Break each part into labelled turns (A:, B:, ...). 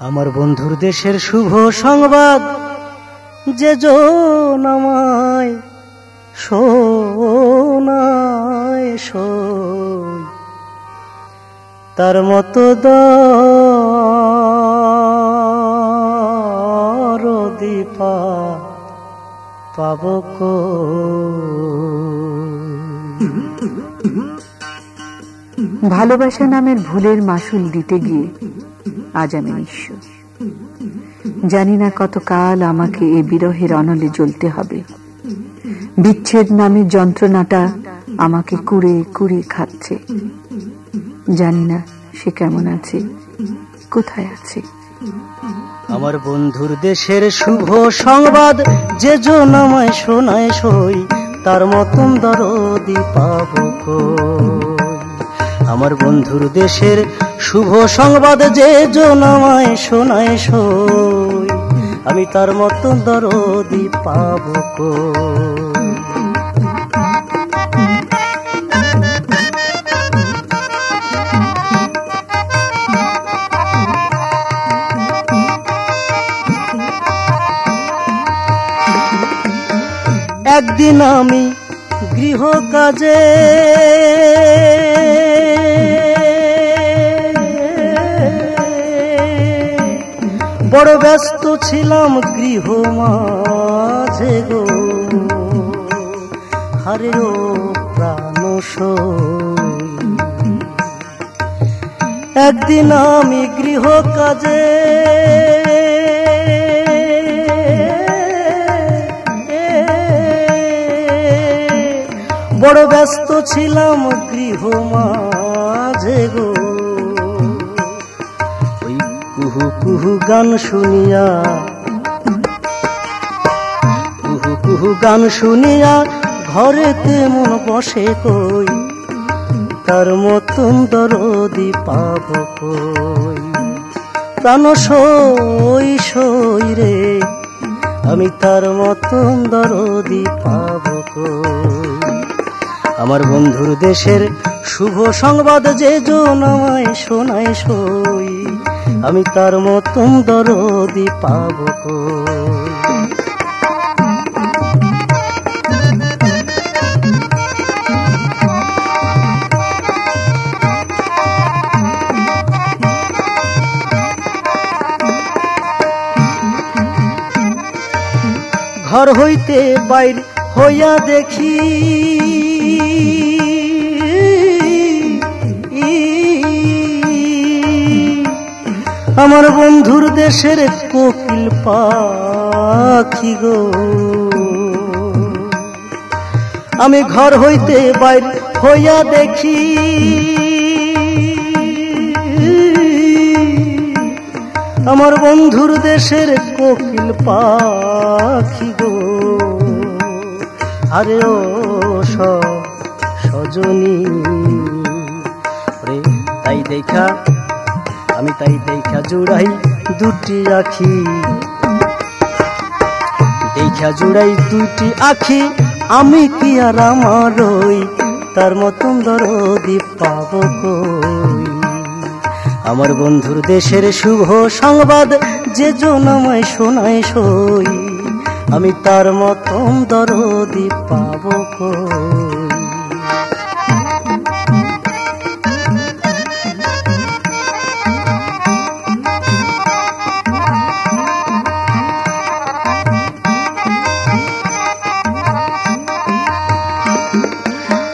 A: আমার বন্ধুর দেশের শুভ সংবাদ যে জন আমায় শোনায় সই, তার মতো দরদি পাব
B: ভালোবাসা নামের ভুলের মাসুল দিতে গিয়ে আজ আমি নিঃস্ব। জানি না কতকাল আমাকে এ বিরহের অনলে জ্বলতে হবে। বিচ্ছেদ নামের যন্ত্রণাটা আমাকে কুড়ে কুড়ে খাচ্ছে। জানি না সে কেমন আছে, কোথায় আছে।
A: আমার বন্ধুর দেশের শুভ সংবাদ যে জন আমায় শোনায় সই, তার মতন দরদি পাব কই। আমার বন্ধুর দেশের শুভ সংবাদ যে জন আমায় শোনায় সই, আমি তার মতন দরদি পাব কই। একদিন আমি গৃহ কাজে বড় ব্যস্ত ছিলাম গৃহ মাঝে গো, হারে ও প্রাণ সই। একদিন আমি গৃহ কাজে বড় ব্যস্ত ছিলাম গৃহ মাঝে গো, ওই কুহু কুহু গান শুনিয়া, কুহু কুহু গান শুনিয়া ঘরেতে মন বসে কই, তার মতন দরদি পাব কই। প্রাণ সই সই রে, আমি তার মতন দরদি পাব কই। আমার বন্ধুর দেশের শুভ সংবাদ যে জন আমায় শোনায় সই, আমি তার মতন দরদি পাব কই। ঘর হইতে বাইর হইয়া দেখি আমার বন্ধুর দেশের কোকিল পাখি গো। আমি ঘর হইতে বাইর হইয়া দেখি আমার বন্ধুর দেশের কোকিল পাখি গো। আরে ও সজনী রে, তাই দেখা আমি তাই দেখা জুড়াই দুটি আখি, দেখা জুড়াই দুটি আখি, আমি কি আর আমার ওই, তার মতন দরদি পাব কই। আমার বন্ধুর দেশের শুভ সংবাদ যে জন আমায় শোনায় সই, আমি তার মতন দরদি পাব কই।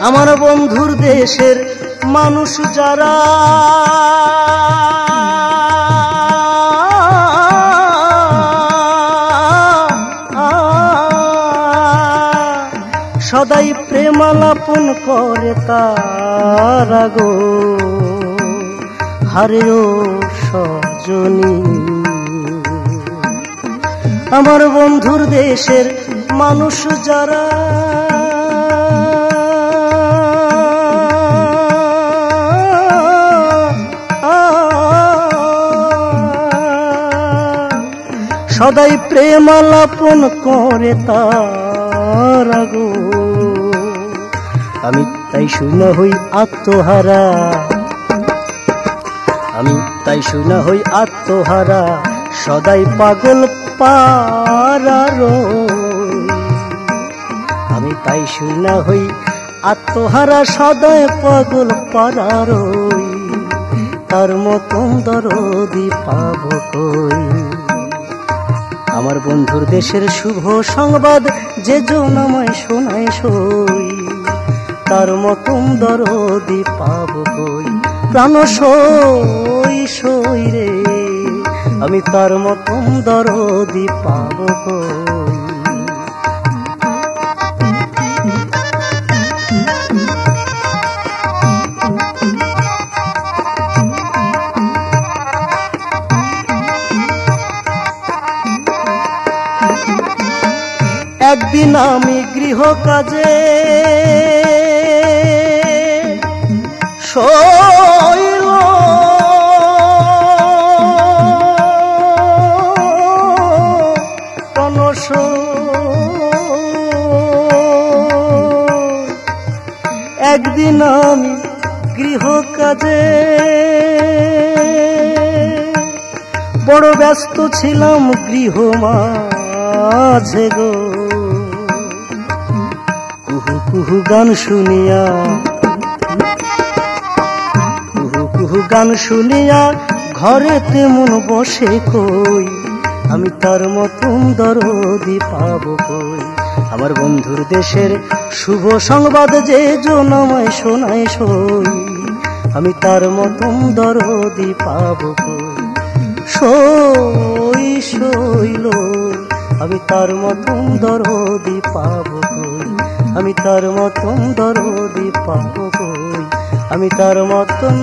A: আমার বন্ধুর দেশের মানুষ যারা সদাই প্রেমালাপন করে তারা গো, হারে ও সজনী। আমার বন্ধুর দেশের মানুষ যারা সদাই প্রেমালাপন করে তারা গো, আমি তাই শূন্য হই আত্মহারা, আমি তাই শুনা হই আত্মহারা, সদাই পাগল পারার। আমি তাই শুনা হই আত্মহারা, সদাই পাগল পারার। তার মতন দরদি পাবো কই? আমার বন্ধুর দেশের শুভ সংবাদ যে জনময় শোনায় সই, তার মতন দরদি পাবো কই? প্রাণ সই সই রে, আমি তার মতন দরদি পাবো কই? একদিন আমি গৃহ কাজে শৈল, টনস একদিন আমি গৃহ কাজে বড় ব্যস্ত ছিলাম গৃহ মাঝে গো। কুহু কুহু গান শুনিয়া, কুহু কুহু গান শুনিয়া ঘরেতে মন বসে কই? আমি তার মতন দরদি পাবো কই? আমার বন্ধুর দেশের শুভ সংবাদ যে জনময় শোনায় সই, আমি তার মতন দরদি পাবো কই? সই সইল, আমি তার মতন দরদি পাবো কই? আমি তার মতন দরদি পাবো কই? আমি তার মতন